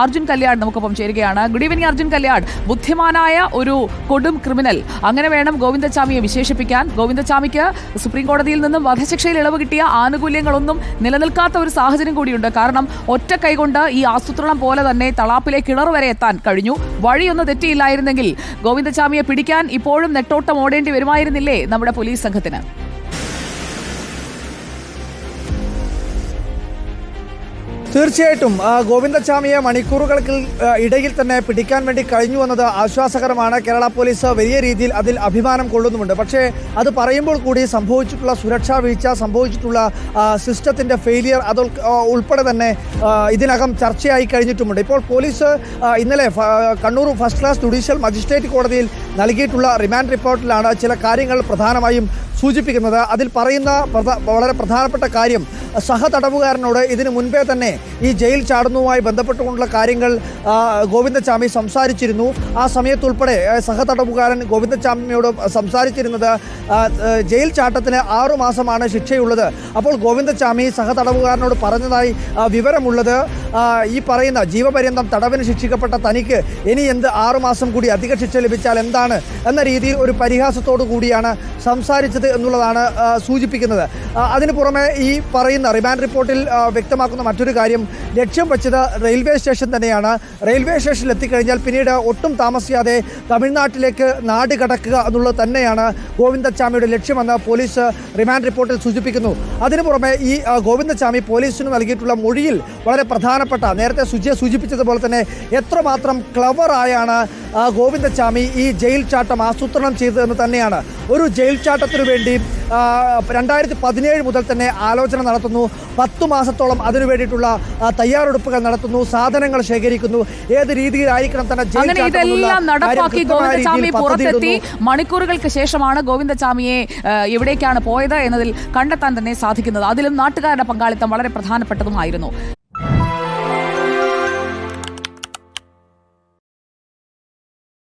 അർജുൻ കല്യാട് നമുക്കൊപ്പം ചേരുകയാണ്. Good evening Arjun Kalliad. ബുദ്ധിമാനായ ഒരു കൊടും ക്രിമിനൽ, അങ്ങനെ വേണം ഗോവിന്ദച്ചാമിയെ വിശേഷിപ്പിക്കാൻ. ഗോവിന്ദച്ചാമിക്ക് സുപ്രീം കോടതിയിൽ നിന്നും വധശിക്ഷയിൽ ഇളവ് കിട്ടിയ ആനുകൂല്യങ്ങളൊന്നും നിലനിൽക്കാത്ത ഒരു സാഹചര്യം കൂടിയുണ്ട്. കാരണം ഒറ്റ കൈകൊണ്ട് ഈ ആസൂത്രണം പോലെ തന്നെ തളാപ്പിലെ കിണർ വരെ എത്താൻ കഴിഞ്ഞു. വഴിയൊന്ന് തെറ്റിയില്ലായിരുന്നെങ്കിൽ ഗോവിന്ദച്ചാമിയെ പിടിക്കാൻ ഇപ്പോഴും നെട്ടോട്ടം ഓടേണ്ടി വരുമായിരുന്നില്ലേ നമ്മുടെ പോലീസ് സംഘത്തിന്? തീർച്ചയായിട്ടും ഗോവിന്ദച്ചാമിയെ മണിക്കൂറുകൾക്ക് ഇടയിൽ തന്നെ പിടിക്കാൻ വേണ്ടി കഴിഞ്ഞു എന്നത് ആശ്വാസകരമാണ്. കേരള പോലീസ് വലിയ രീതിയിൽ അതിൽ അഭിമാനം കൊള്ളുന്നുമുണ്ട്. പക്ഷേ അത് പറയുമ്പോൾ കൂടി സംഭവിച്ചിട്ടുള്ള സുരക്ഷാ വീഴ്ച, സംഭവിച്ചിട്ടുള്ള സിസ്റ്റത്തിൻ്റെ ഫെയിലിയർ അത് ഉൾപ്പെടെ തന്നെ ഇതിനകം ചർച്ചയായി കഴിഞ്ഞിട്ടുമുണ്ട്. ഇപ്പോൾ പോലീസ് ഇന്നലെ Kannur first class judicial magistrate കോടതിയിൽ നൽകിയിട്ടുള്ള റിമാൻഡ് റിപ്പോർട്ടിലാണ് ചില കാര്യങ്ങൾ പ്രധാനമായും സൂചിപ്പിക്കുന്നത്. അതിൽ പറയുന്ന വളരെ പ്രധാനപ്പെട്ട കാര്യം, സഹതടവുകാരനോട് ഇതിനു മുൻപേ തന്നെ ഈ ജയിൽ ചാടുന്നതുമായി ബന്ധപ്പെട്ടുകൊണ്ടുള്ള കാര്യങ്ങൾ ഗോവിന്ദച്ചാമി സംസാരിച്ചിരുന്നു. ആ സമയത്തുൾപ്പെടെ സഹതടവുകാരൻ ഗോവിന്ദച്ചാമിയോട് സംസാരിച്ചിരുന്നത് ജയിൽ ചാട്ടത്തിന് 6 മാസമാണ് ശിക്ഷയുള്ളത്. അപ്പോൾ ഗോവിന്ദച്ചാമി സഹതടവുകാരനോട് പറഞ്ഞതായി വിവരമുള്ളത്, ഈ പറയുന്ന ജീവപര്യന്തം തടവിന് ശിക്ഷിക്കപ്പെട്ട തനിക്ക് ഇനി എന്ത് 6 മാസം കൂടി അധിക ശിക്ഷ ലഭിച്ചാൽ എന്താണ് എന്ന രീതിയിൽ ഒരു പരിഹാസത്തോടു കൂടിയാണ് സംസാരിച്ചത് എന്നുള്ളതാണ് സൂചിപ്പിക്കുന്നത്. അതിനു പുറമെ ഈ പറയുന്ന റിമാൻഡ് റിപ്പോർട്ടിൽ വ്യക്തമാക്കുന്ന മറ്റൊരു കാര്യം, ലക്ഷ്യം വെച്ചത് റെയിൽവേ സ്റ്റേഷൻ തന്നെയാണ്. റെയിൽവേ സ്റ്റേഷനിൽ എത്തിക്കഴിഞ്ഞാൽ പിന്നീട് ഒട്ടും താമസിയാതെ തമിഴ്നാട്ടിലേക്ക് നാട് കടക്കുക എന്നുള്ളത് തന്നെയാണ് ഗോവിന്ദച്ചാമിയുടെ ലക്ഷ്യമെന്ന് പോലീസ് റിമാൻഡ് റിപ്പോർട്ടിൽ സൂചിപ്പിക്കുന്നു. അതിനു പുറമെ ഈ ഗോവിന്ദച്ചാമി പോലീസിന് നൽകിയിട്ടുള്ള മൊഴിയിൽ വളരെ പ്രധാനപ്പെട്ട, നേരത്തെ സൂചിപ്പിച്ചതുപോലെ തന്നെ എത്രമാത്രം ക്ലവറായാണ് ഗോവിന്ദച്ചാമി ഈ ജയിൽ ചാട്ടം ആസൂത്രണം ചെയ്തതെന്ന് തന്നെയാണ്. ഒരു ജയിൽ ചാട്ടത്തിനു വേണ്ടി 2017 മുതൽ തന്നെ ആലോചന നടത്തുന്നു. 10 മാസത്തോളം അതിനു വേണ്ടിയിട്ടുള്ള തയ്യാറെടുപ്പുകൾ നടത്തുന്നു, സാധനങ്ങൾ ശേഖരിക്കുന്നു, ഏത് രീതിയിലായിരിക്കണം തന്നെ ഇതെല്ലാം നടപ്പാക്കി ഗോവിന്ദച്ചാമി പുറത്തെത്തി. മണിക്കൂറുകൾക്ക് ശേഷമാണ് ഗോവിന്ദച്ചാമിയെ എവിടേക്കാണ് പോയത് എന്നതിൽ കണ്ടെത്താൻ തന്നെ സാധിക്കുന്നത്. അതിലും നാട്ടുകാരുടെ പങ്കാളിത്തം വളരെ പ്രധാനപ്പെട്ടതുമായിരുന്നു.